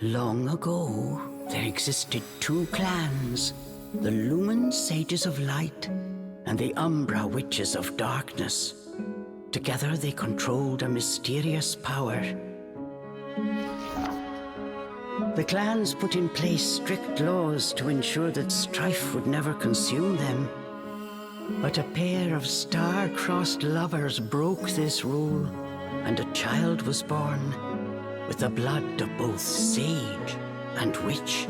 Long ago, there existed two clans, the Lumen Sages of Light and the Umbra Witches of Darkness. Together they controlled a mysterious power. The clans put in place strict laws to ensure that strife would never consume them. But a pair of star-crossed lovers broke this rule, and a child was born with the blood of both sage and witch.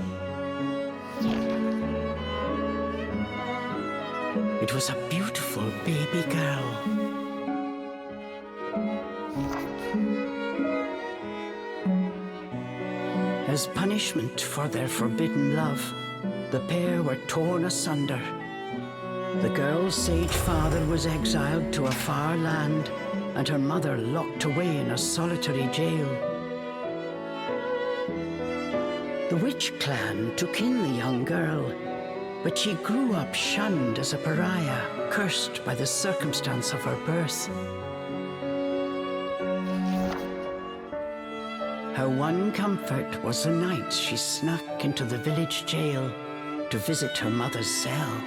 It was a beautiful baby girl. As punishment for their forbidden love, the pair were torn asunder. The girl's sage father was exiled to a far land, and her mother locked away in a solitary jail. The witch clan took in the young girl, but she grew up shunned as a pariah, cursed by the circumstance of her birth. Her one comfort was the nights she snuck into the village jail to visit her mother's cell.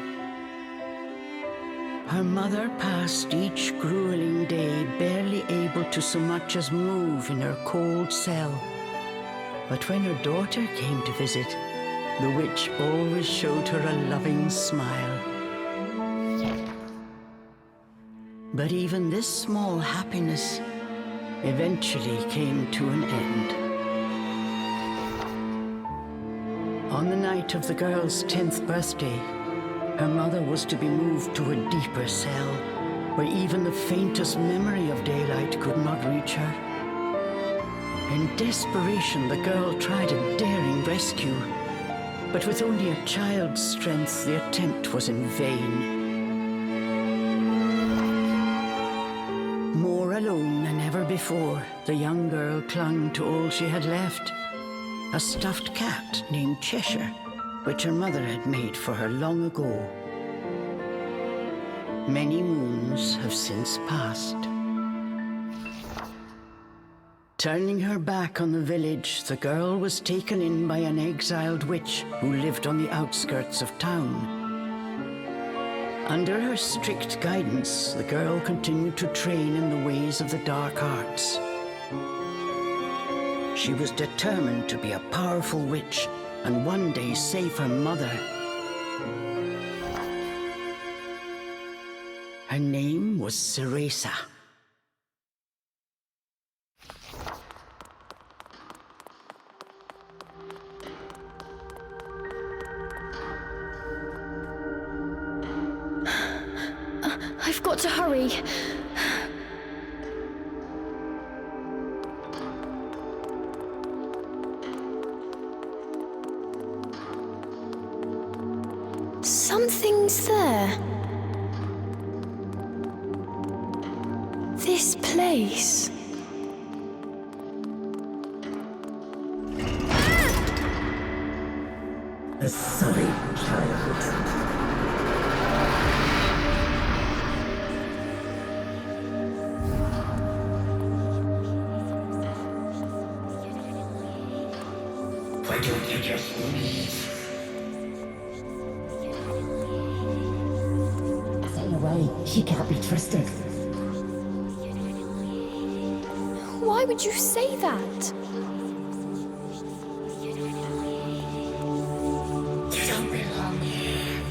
Her mother passed each grueling day barely able to so much as move in her cold cell. But when her daughter came to visit, the witch always showed her a loving smile. But even this small happiness eventually came to an end. On the night of the girl's 10th birthday, her mother was to be moved to a deeper cell, where even the faintest memory of daylight could not reach her. In desperation, the girl tried a daring rescue, but with only a child's strength, the attempt was in vain. More alone than ever before, the young girl clung to all she had left, a stuffed cat named Cheshire, which her mother had made for her long ago. Many moons have since passed. Turning her back on the village, the girl was taken in by an exiled witch who lived on the outskirts of town. Under her strict guidance, the girl continued to train in the ways of the dark arts. She was determined to be a powerful witch and one day save her mother. Her name was Cereza. I've got to hurry. Something's there. This place. A sullied childhood. Why don't you just leave? Stay away. She can't be trusted. Why would you say that? You don't belong here.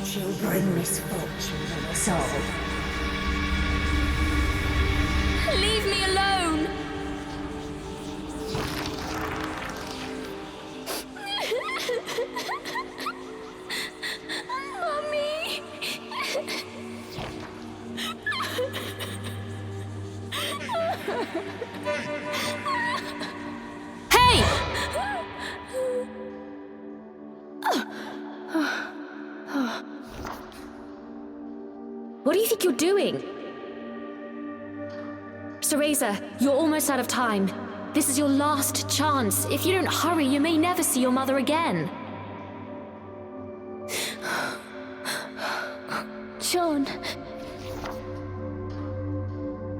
She'll bring misfortune on us all. Leave me alone! Mummy! Hey! What do you think you're doing? Cereza, you're almost out of time. This is your last chance. If you don't hurry, you may never see your mother again. John.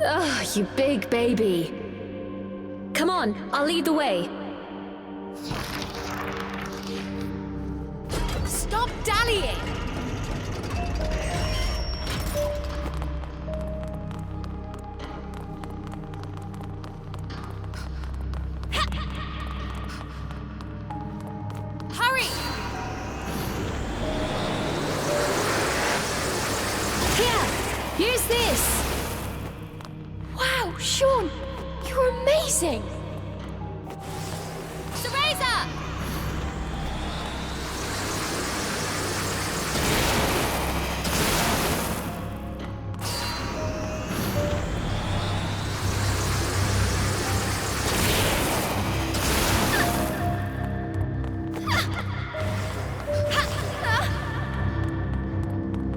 Ugh, you big baby. Come on, I'll lead the way. Stop dallying! Hurry! Here, use this! Wow, Sean, you're amazing! Cereza!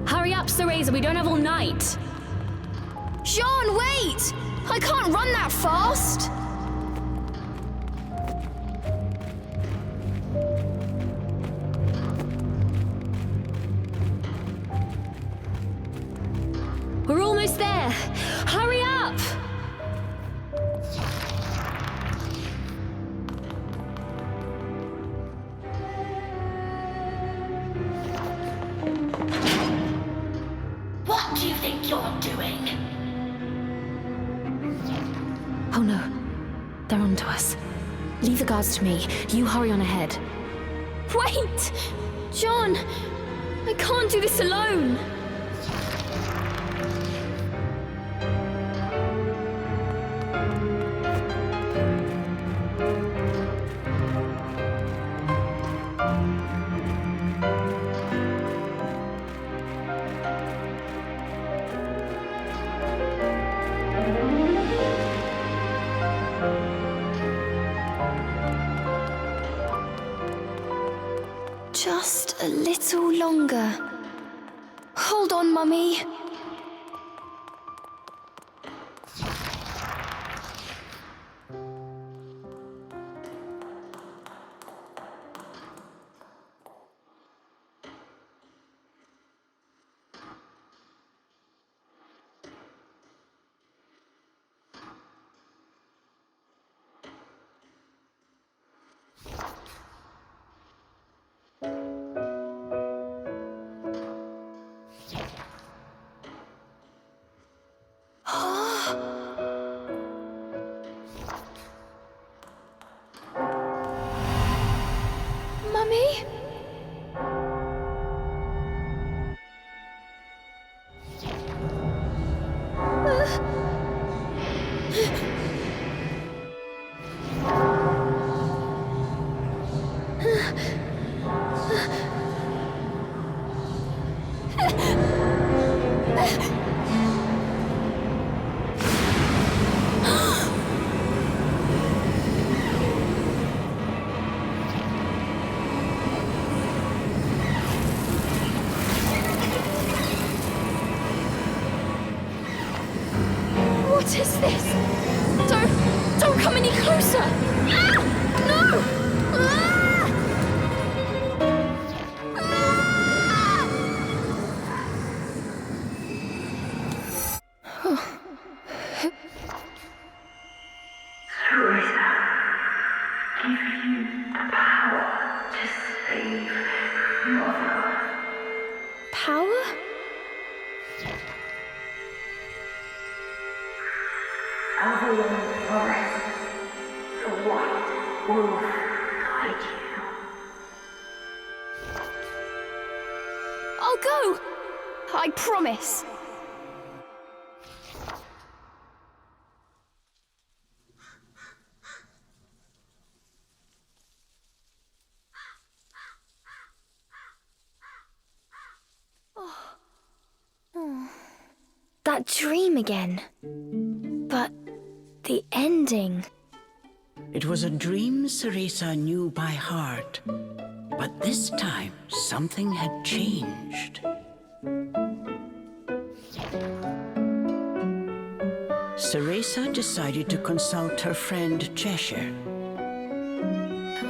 Hurry up, Cereza, we don't have all night. Sean, wait! I can't run that fast! We're almost there! Hurry up! What do you think you're doing? Oh no, they're onto us. Leave the guards to me. You hurry on ahead. Wait! John! I can't do this alone! Just a little longer. Hold on, Mummy. Mummy? What is this? Don't come any closer! Ah! No! Ah! Cereza, give you the power to save Mother. Power? Over in the forest, the white wolf guide you. I'll go! I promise. That dream again. But the ending. It was a dream Cereza knew by heart, but this time something had changed. Cereza decided to consult her friend Cheshire.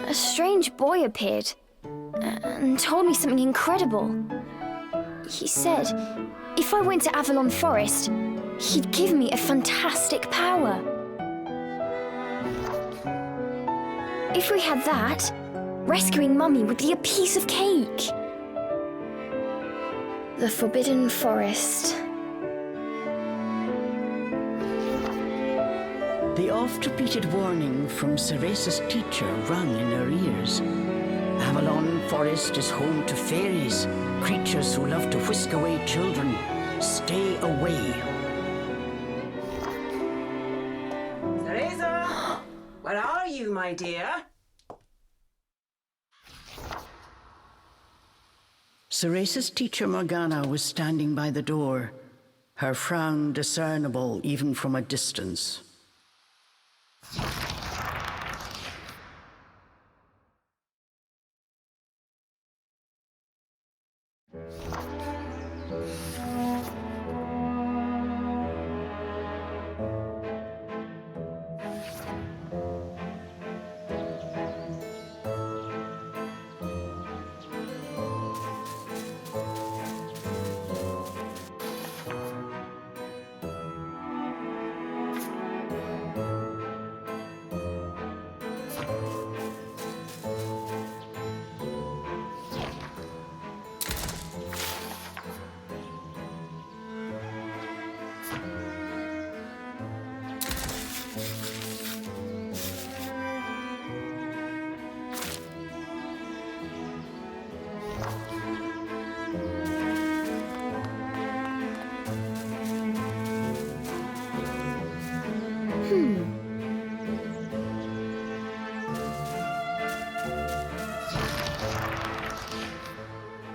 A strange boy appeared and told me something incredible. He said if I went to Avalon Forest, he'd give me a fantastic power. If we had that, rescuing Mummy would be a piece of cake. The Forbidden Forest. The oft-repeated warning from Cereza's teacher rung in her ears. Avalon Forest is home to fairies, creatures who love to whisk away children. Stay away. Cereza! Where are you, my dear? Cereza's teacher Morgana was standing by the door, her frown discernible even from a distance.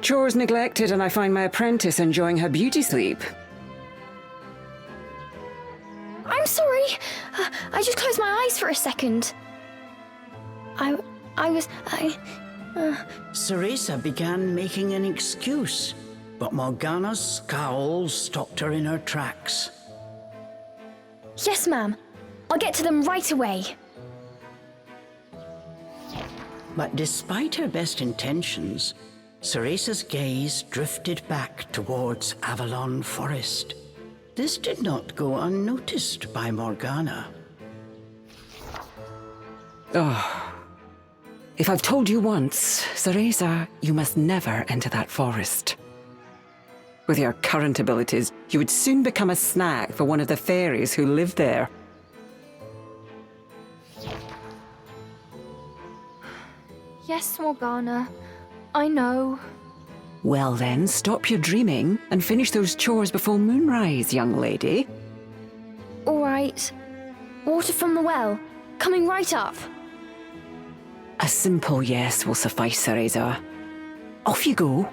Chores neglected, and I find my apprentice enjoying her beauty sleep. I'm sorry. I just closed my eyes for a second. Cereza began making an excuse, but Morgana's scowl stopped her in her tracks. Yes, ma'am. I'll get to them right away. But despite her best intentions, Cereza's gaze drifted back towards Avalon Forest. This did not go unnoticed by Morgana. Oh. If I've told you once, Cereza, you must never enter that forest. With your current abilities, you would soon become a snack for one of the fairies who live there. Yes, Morgana. I know. Well then, stop your dreaming and finish those chores before moonrise, young lady. All right. Water from the well. Coming right up. A simple yes will suffice, Cereza. Off you go.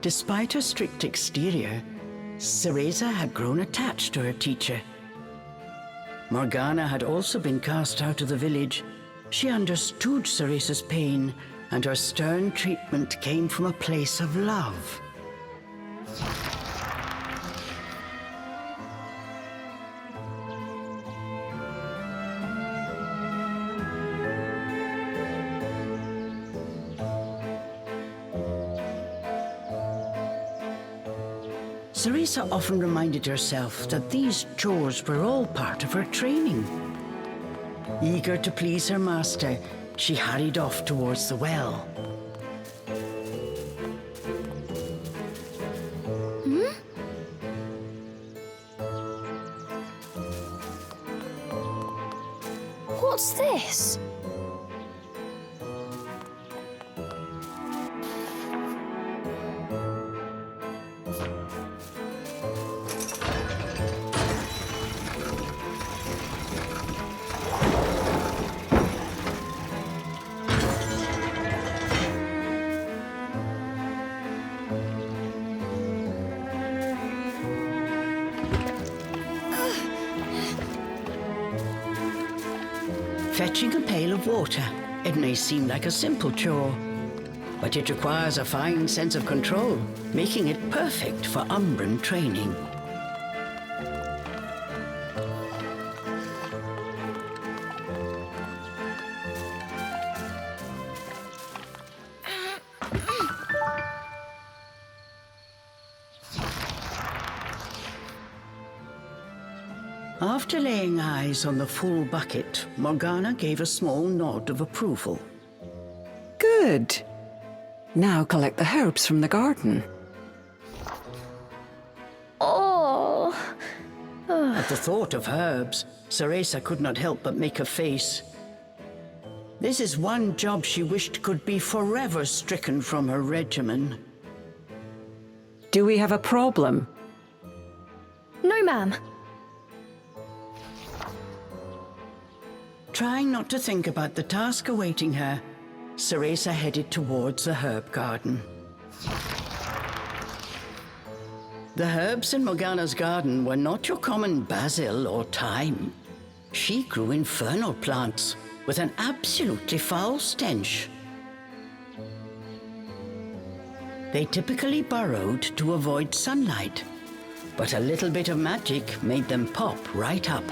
Despite her strict exterior, Cereza had grown attached to her teacher. Morgana had also been cast out of the village. She understood Cereza's pain, and her stern treatment came from a place of love. Cereza often reminded herself that these chores were all part of her training. Eager to please her master, she hurried off towards the well. What's this? Fetching a pail of water, it may seem like a simple chore, but it requires a fine sense of control, making it perfect for Umbran training. After laying eyes on the full bucket, Morgana gave a small nod of approval. Good. Now collect the herbs from the garden. Oh. At the thought of herbs, Cereza could not help but make a face. This is one job she wished could be forever stricken from her regimen. Do we have a problem? No, ma'am. Trying not to think about the task awaiting her, Cereza headed towards the herb garden. The herbs in Morgana's garden were not your common basil or thyme. She grew infernal plants with an absolutely foul stench. They typically burrowed to avoid sunlight, but a little bit of magic made them pop right up.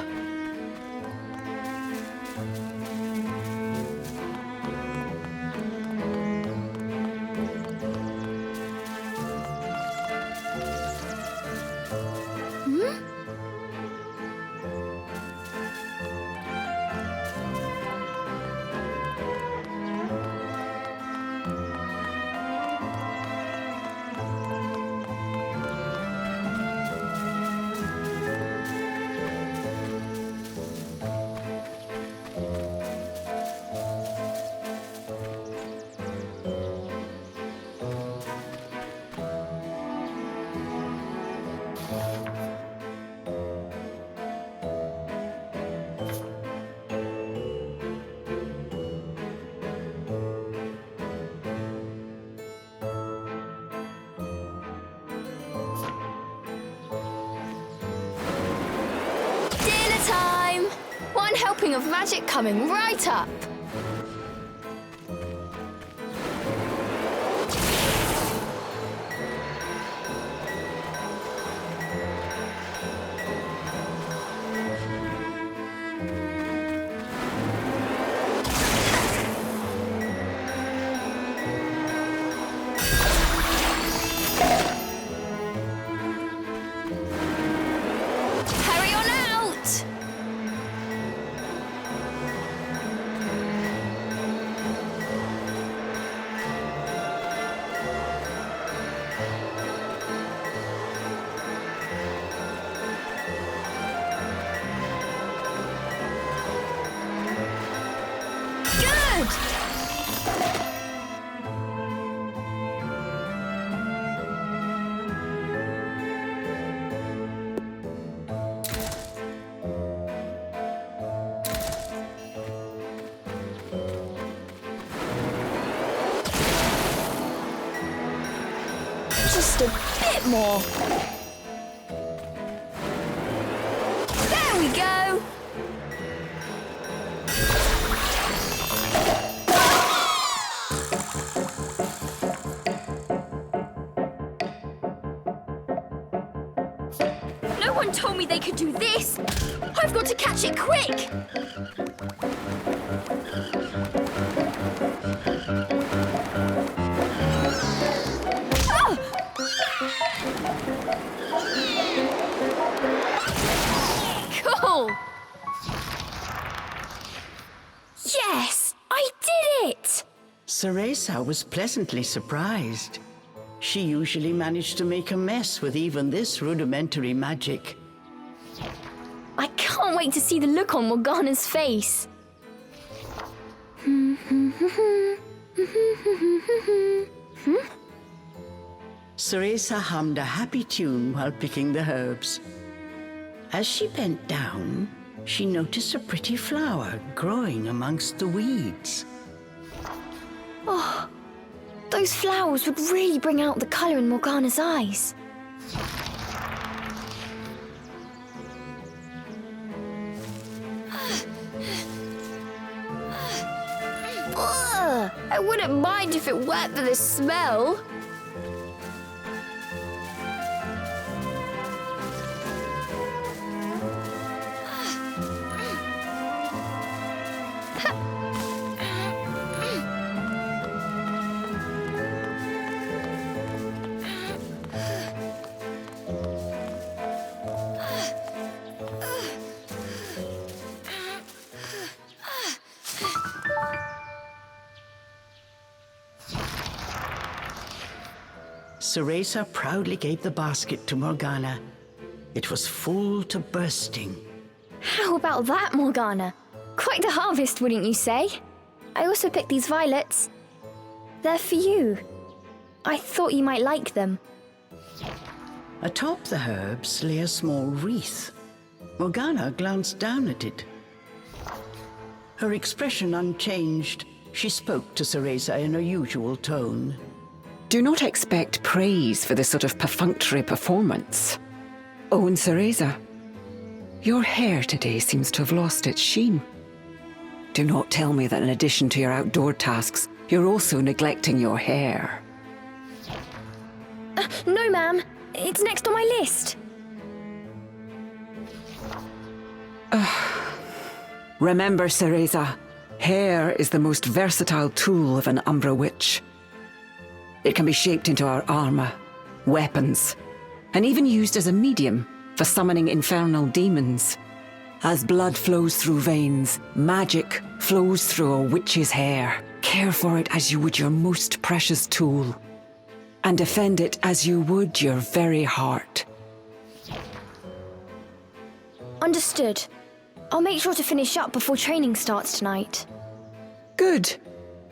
Dinner time! One helping of magic coming right up. Hurry on out! Good! Just a bit more. There we go. No one told me they could do this. I've got to catch it quick. Cool! Yes! I did it! Cereza was pleasantly surprised. She usually managed to make a mess with even this rudimentary magic. I can't wait to see the look on Morgana's face. Cereza hummed a happy tune while picking the herbs. As she bent down, she noticed a pretty flower growing amongst the weeds. Oh, those flowers would really bring out the colour in Morgana's eyes. Ugh, I wouldn't mind if it weren't for the smell. Cereza proudly gave the basket to Morgana. It was full to bursting. How about that, Morgana? Quite the harvest, wouldn't you say? I also picked these violets. They're for you. I thought you might like them. Atop the herbs lay a small wreath. Morgana glanced down at it. Her expression unchanged, she spoke to Cereza in her usual tone. Do not expect praise for this sort of perfunctory performance. Oh, and Cereza, your hair today seems to have lost its sheen. Do not tell me that in addition to your outdoor tasks, you're also neglecting your hair. No, ma'am. It's next on my list. Remember, Cereza, hair is the most versatile tool of an Umbra witch. It can be shaped into our armor, weapons, and even used as a medium for summoning infernal demons. As blood flows through veins, magic flows through a witch's hair. Care for it as you would your most precious tool, and defend it as you would your very heart. Understood. I'll make sure to finish up before training starts tonight. Good.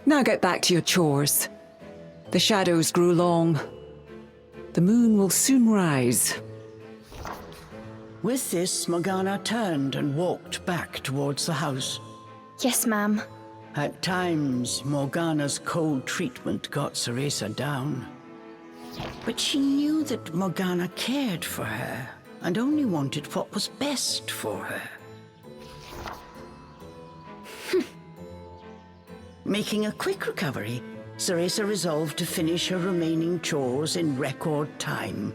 Now get back to your chores. The shadows grew long. The moon will soon rise. With this, Morgana turned and walked back towards the house. Yes, ma'am. At times, Morgana's cold treatment got Cereza down. But she knew that Morgana cared for her and only wanted what was best for her. Making a quick recovery, Cereza resolved to finish her remaining chores in record time.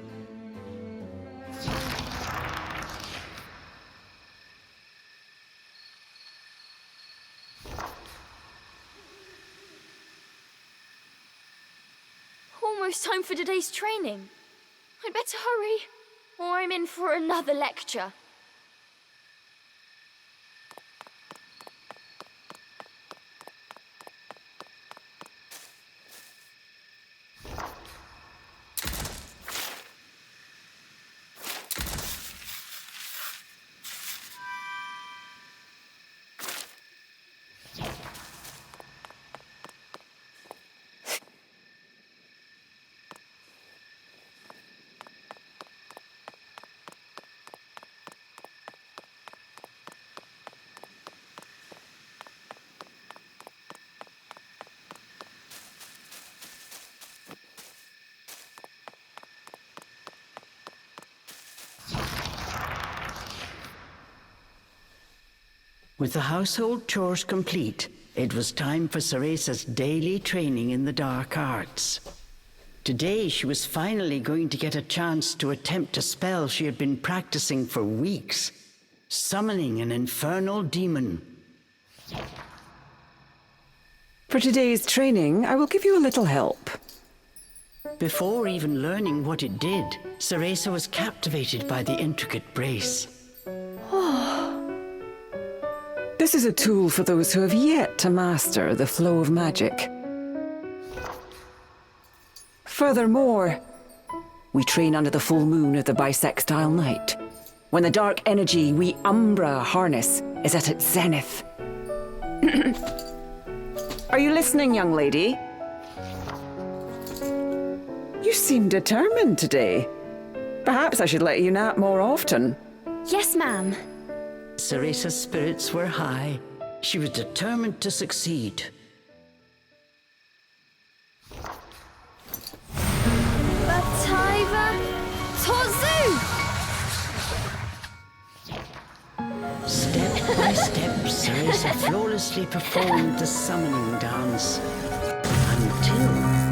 Almost time for today's training. I'd better hurry, or I'm in for another lecture. With the household chores complete, it was time for Cereza's daily training in the dark arts. Today, she was finally going to get a chance to attempt a spell she had been practicing for weeks, summoning an infernal demon. For today's training, I will give you a little help. Before even learning what it did, Cereza was captivated by the intricate brace. This is a tool for those who have yet to master the flow of magic. Furthermore, we train under the full moon of the bisextile night, when the dark energy we Umbra harness is at its zenith. Are you listening, young lady? You seem determined today. Perhaps I should let you nap more often. Yes, ma'am. Cereza's spirits were high. She was determined to succeed. Bataiva Tozu! Step by step, Cereza flawlessly performed the summoning dance. Until...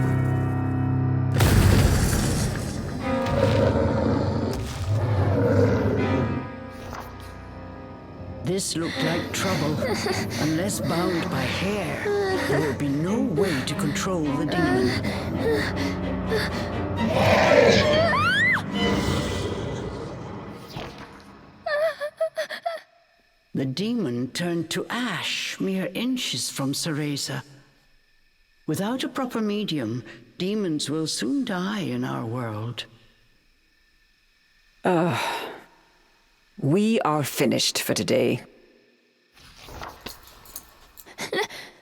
This looked like trouble. Unless bound by hair, there would be no way to control the demon. The demon turned to ash mere inches from Cereza. Without a proper medium, demons will soon die in our world. We are finished for today.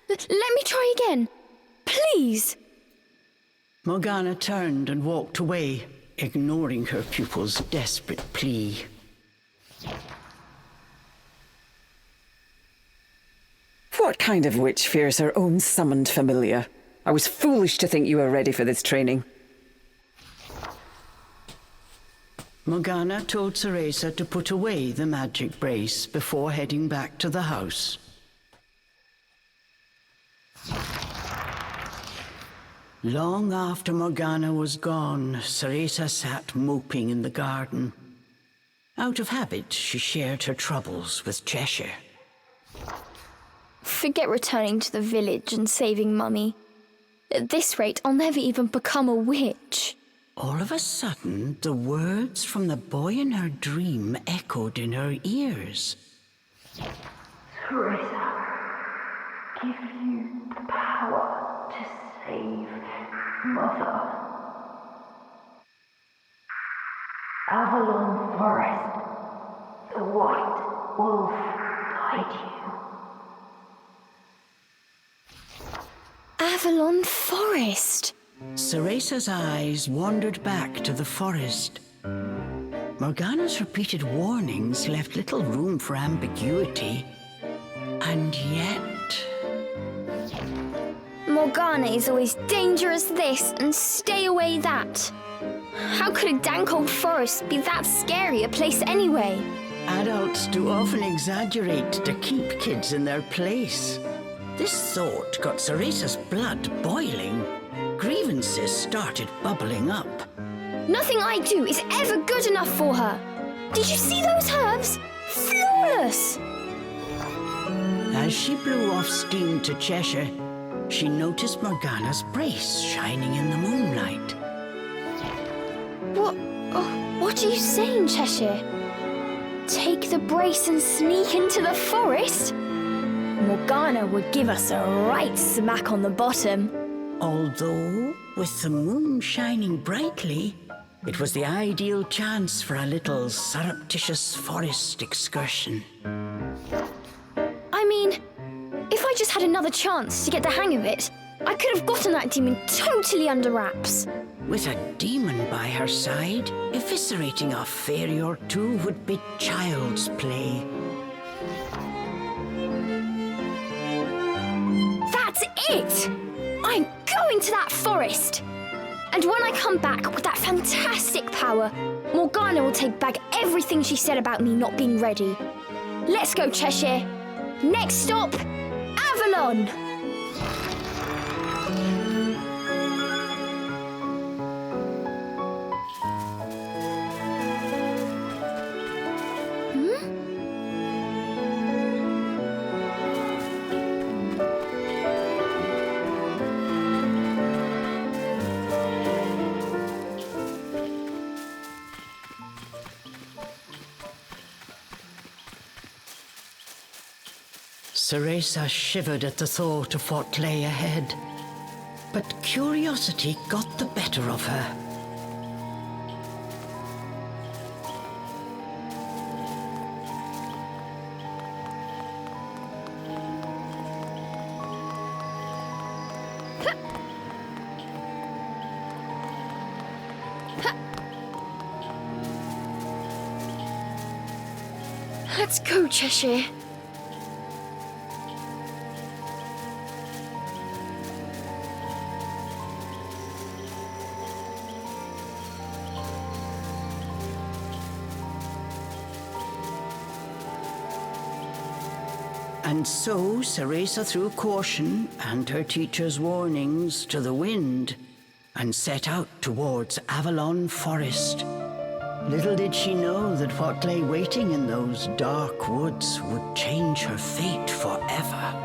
Let me try again. Please. Morgana turned and walked away, ignoring her pupil's desperate plea. What kind of witch fears her own summoned familiar? I was foolish to think you were ready for this training. Morgana told Cereza to put away the magic brace before heading back to the house. Long after Morgana was gone, Cereza sat moping in the garden. Out of habit, she shared her troubles with Cheshire. Forget returning to the village and saving Mummy. At this rate, I'll never even become a witch. All of a sudden, the words from the boy in her dream echoed in her ears. Cereza, give you the power to save Mother. Avalon Forest, the White Wolf guide you. Avalon Forest. Cereza's eyes wandered back to the forest. Morgana's repeated warnings left little room for ambiguity. And yet... Morgana is always dangerous this and stay away that. How could a dank old forest be that scary a place anyway? Adults do often exaggerate to keep kids in their place. This thought got Cereza's blood boiling. Grievances started bubbling up. Nothing I do is ever good enough for her. Did you see those herbs? Flawless! As she blew off steam to Cheshire, she noticed Morgana's brace shining in the moonlight. What are you saying, Cheshire? Take the brace and sneak into the forest? Morgana would give us a right smack on the bottom. Although, with the moon shining brightly, it was the ideal chance for a little surreptitious forest excursion. I mean, if I just had another chance to get the hang of it, I could have gotten that demon totally under wraps. With a demon by her side, eviscerating a fairy or two would be child's play. That's it! I'm going to that forest! And when I come back with that fantastic power, Morgana will take back everything she said about me not being ready. Let's go, Cheshire. Next stop, Avalon! Cereza shivered at the thought of what lay ahead, but curiosity got the better of her. Let's go, Cheshire. And so Cereza threw caution and her teacher's warnings to the wind and set out towards Avalon Forest. Little did she know that what lay waiting in those dark woods would change her fate forever.